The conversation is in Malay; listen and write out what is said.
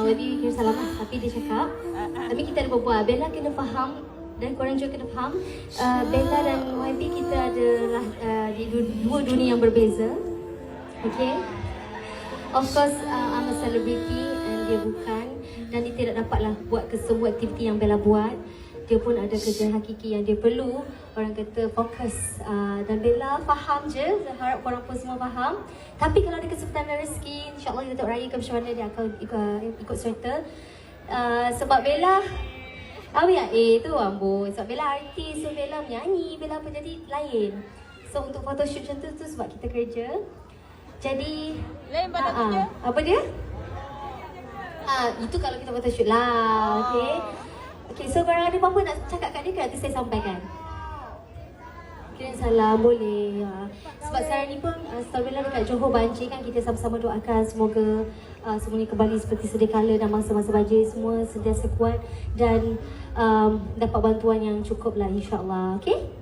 Maybe kira salah lah. Tapi dia cakap, tapi kita ada berbual. Bella kena faham dan korang juga kena faham, Bella dan YB kita adalah di dua dunia yang berbeza. Okay. Of course, I'm a celebrity and dia bukan. Dan dia tidak dapatlah buat semua aktiviti yang Bella buat. Dia pun ada kerja hakiki yang dia perlu, orang kata fokus. Dan Bella faham je, saya harap korang pun semua faham. Tapi kalau ada kesempatan dan rezeki, insyaAllah kita tak raya ke macam mana dia akan ikut serta. Sebab Bella tu amboi. Sebab Bella artis, so Bella menyanyi, Bella apa jadi lain. So untuk photoshoot macam tu sebab kita kerja. Jadi lain pada kerja. apa dia? Itu kalau kita photoshoot lah. Okay. Okay, so korang ada apa-apa nak cakap kat dia ke? Nanti saya sampaikan. Kira salam boleh. Sebab sekarang ni pun Starbella dekat Johor banjir kan, kita sama-sama doakan semoga semuanya kembali seperti sedia kala dan masa-masa banjir semua sentiasa kuat dan dapat bantuan yang cukup lah insyaAllah. Okay?